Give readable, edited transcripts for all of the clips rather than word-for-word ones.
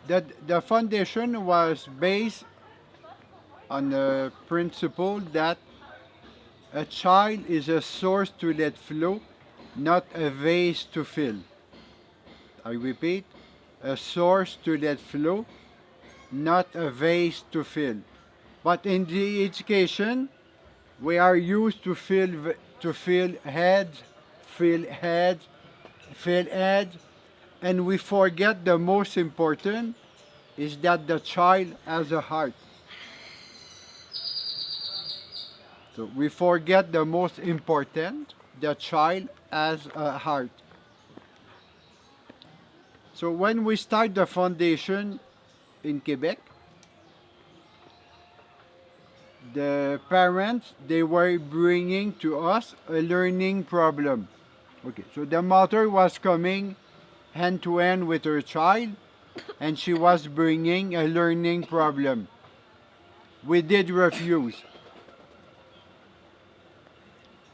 The foundation was based on the principle that a child is a source to let flow, not a vase to fill. I repeat, a source to let flow, not a vase to fill. But in the education, we are used to fill heads, fill heads, and we forget the most important is that the child has a heart. So we forget the most important, the child has a heart. So when we start the foundation in Quebec, the parents they were bringing to us a learning problem. Okay, so the mother was coming hand to hand with her child, and she was bringing a learning problem. We did refuse.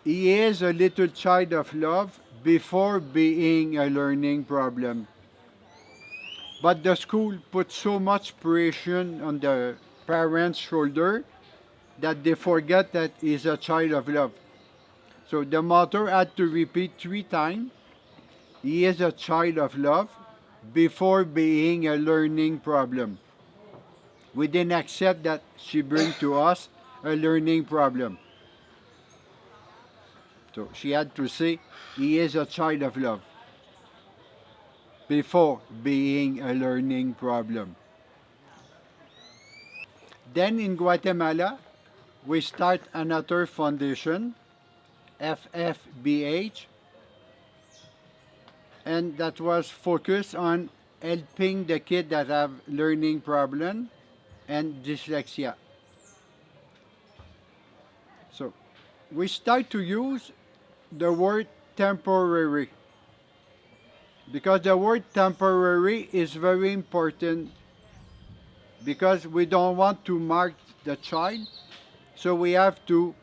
He is a little child of love before being a learning problem. But the school put so much pressure on the parents' shoulder that they forget that he's a child of love. So the mother had to repeat 3 times, he is a child of love before being a learning problem. We didn't accept that she bring to us a learning problem. So she had to say, he is a child of love before being a learning problem. Then in Guatemala, we start another foundation, FFBH, and that was focused on helping the kids that have learning problem and dyslexia. So we start to use the word temporary because the word temporary is very important because we don't want to mark the child, so we have to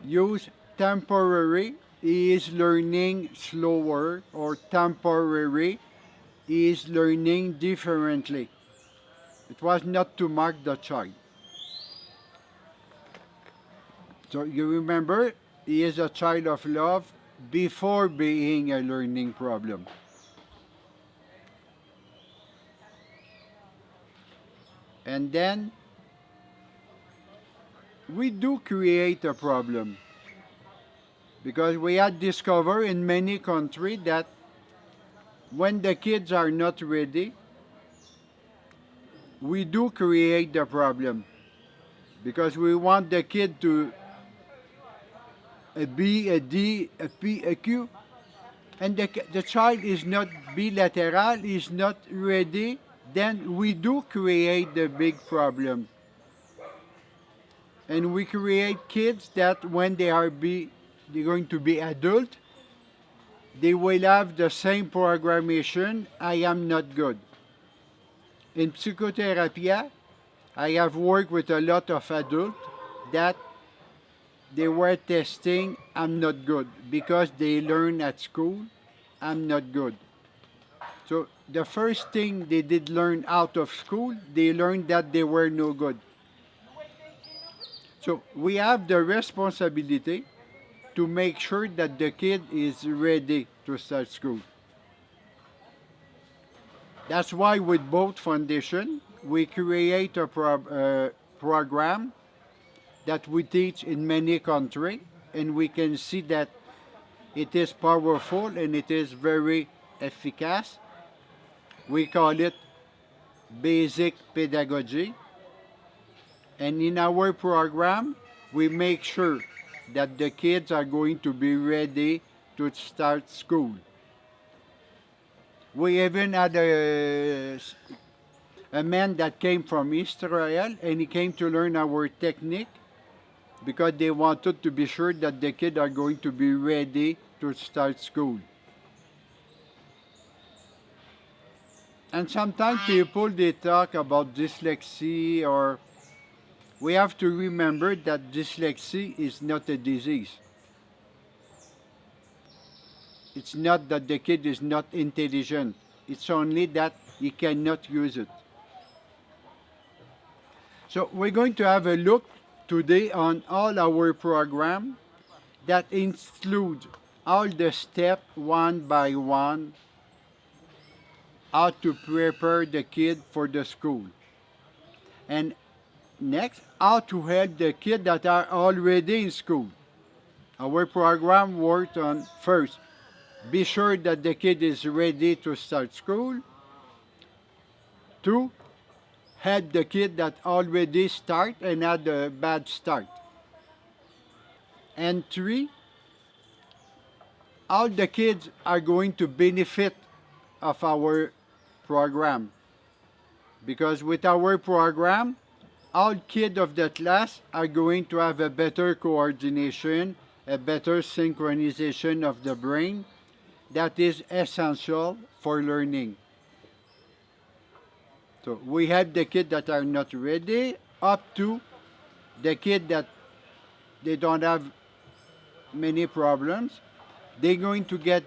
use temporary. He is learning slower, or temporary, he is learning differently. It was not to mark the child. So you remember, he is a child of love before being a learning problem. And then we do create a problem because we had discovered in many countries that when the kids are not ready, we do create the problem because we want the kid to a B, a D, a P, a Q, and the child is not bilateral, is not ready, then we do create the big problem. And we create kids that when they're going to be adult, they will have the same programmation, I am not good. In psychotherapy, I have worked with a lot of adults that they were testing I'm not good because they learn at school I'm not good. So the first thing they did learn out of school, they learned that they were no good. So we have the responsibility to make sure that the kid is ready to start school. That's why with both foundation, we create a program that we teach in many countries, and we can see that it is powerful and it is very efficacious. We call it basic pedagogy. And in our program, we make sure that the kids are going to be ready to start school. We even had a man that came from Israel and he came to learn our technique because they wanted to be sure that the kids are going to be ready to start school. And sometimes people they talk about dyslexia, or we have to remember that dyslexia is not a disease. It's not that the kid is not intelligent. It's only that he cannot use it. So we're going to have a look today on all our program that include all the steps one by one, how to prepare the kid for the school. And next, how to help the kids that are already in school. Our program worked on first, be sure that the kid is ready to start school. Two, help the kid that already start and had a bad start. And three, all the kids are going to benefit of our program. Because with our program, all kids of the class are going to have a better coordination, a better synchronization of the brain that is essential for learning. So we have the kids that are not ready up to the kid that they don't have many problems. They're going to get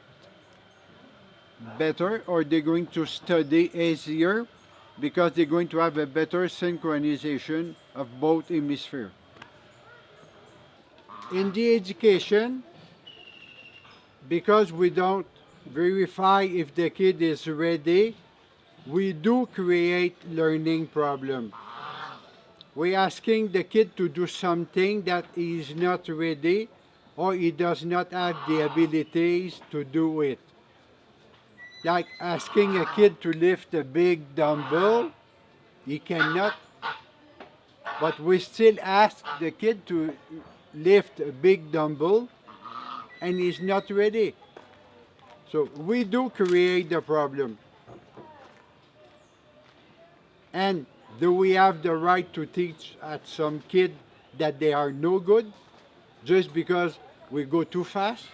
better or they're going to study easier because they're going to have a better synchronization of both hemispheres. In the education, because we don't verify if the kid is ready, we do create learning problem. We're asking the kid to do something that he is not ready or he does not have the abilities to do it. Like asking a kid to lift a big dumbbell, he cannot, but we still ask the kid to lift a big dumbbell and he's not ready. So we do create the problem. And do we have the right to teach at some kid that they are no good just because we go too fast?